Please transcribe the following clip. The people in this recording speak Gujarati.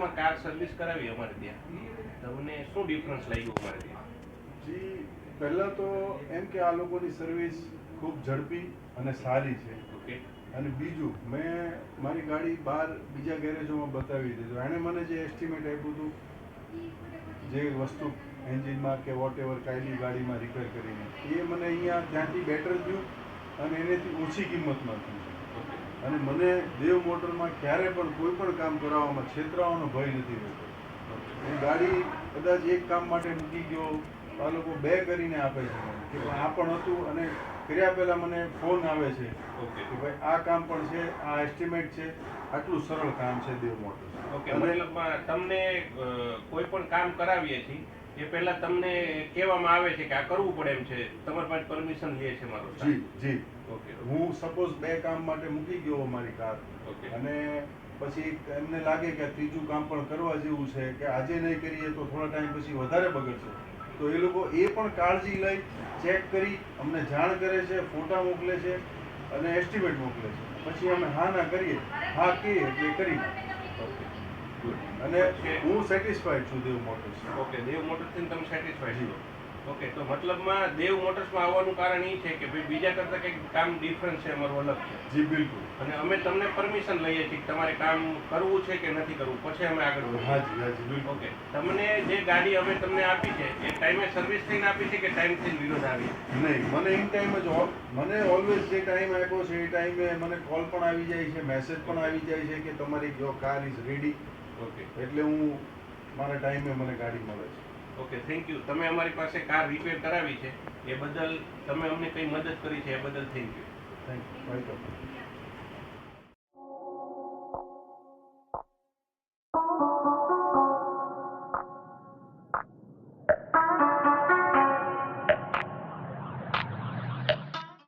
વર્ષમાં કાર સર્વિસ કરાવી અમારે ત્યાં, તમને શું ડિફરન્સ લાગ્યું અમારે ત્યાં? જી, પહેલાં તો એમ કે આ લોકોની સર્વિસ ખૂબ ઝડપી અને સારી છે. ઓકે. અને બીજું, મેં મારી ગાડી બહાર બીજા ગેરેજોમાં બતાવી દીધું. એણે મને જે એસ્ટિમેટ આપ્યું હતું, જે વસ્તુ એન્જિનમાં કે વોટ એવર કાંઈ ગાડીમાં રિપેર કરીને, એ મને અહીંયા ત્યાંથી બેટર થયું અને એનાથી ઓછી કિંમતમાં થયું. અને મને દેવ મોટરમાં ક્યારે પણ કોઈ પણ કામ કરાવવામાં છેતરાવાનો ભય નથી રહેતો. હું ગાડી કદાચ એક કામ માટે મૂકી ગયો, આ લોકો 2 કરીને આપે છે મને કે આ પણ હતું, અને કર્યા પહેલાં મને ફોન આવે છે કે ભાઈ આ કામ પણ છે, આ એસ્ટિમેટ છે. આટલું સરળ કામ છે દેવ મોટર્સ. ઓકે, મતલબમાં તમને કોઈ પણ કામ કરાવીએ છીએ એ પહેલા તમને કહેવામાં આવે છે કે આ કરવું પડે એમ છે, તમારી પાસે પરમિશન લે છે મારો? જી જી. ઓકે. હું સપોઝ 2 કામ માટે મૂકી ગયો મારી કાર, ઓકે. અને પછી એમને લાગે કે ત્રીજું કામ પણ કરવા જેવું છે, કે આજે નહીં કરીએ તો થોડા ટાઈમ પછી વધારે બગડશે, તો એ લોકો એ પણ કાળજી લઈ ચેક કરી અમને જાણ કરે છે, ફોટા મોકલે છે અને એસ્ટિમેટ મોકલે છે. પછી અમે હા ના કરીએ, હા કહીએ એટલે કરી નાખીએ. Okay, good. અને હું સેટિસ્ફાઈડ છું દેવ મોટર્સ. ઓકે, દેવ મોટર્સથી તમે સેટિસ્ફાઈડ છો? ઓકે, તો મતલબમાં દેવ મોટર્સમાં આવવાનું કારણ એ છે કે ભાઈ બીજા કરતાં કંઈક કામ ડિફરન્સ છે, અમારું અલગ છે. જી બિલકુલ. અને અમે તમને પરમિશન લઈએ છીએ કે તમારે કામ કરવું છે કે નથી કરવું, પછી અમે આગળ વધીએ. હાજી હાજી બિલકુલ. ઓકે, તમને જે ગાડી અમે તમને આપી છે એ ટાઈમે સર્વિસ થઈને આપી છે કે ટાઈમથી વિરોધ આવી? નહીં, મને ઇન ટાઈમ જ મને ઓલવેઝ જે ટાઈમ આપ્યો છે એ ટાઈમે મને કોલ પણ આવી જાય છે, મેસેજ પણ આવી જાય છે કે તમારી your car is ready. Okay. એટલે હું મારા ટાઈમે મને ગાડી મળે છે. Okay, thank you. તમે અમારી પાસે કાર રિપેર કરાવી છે એ બદલ, તમે અમને કંઈ મદદ કરી છે એ બદલ thank you. Thank you. Welcome.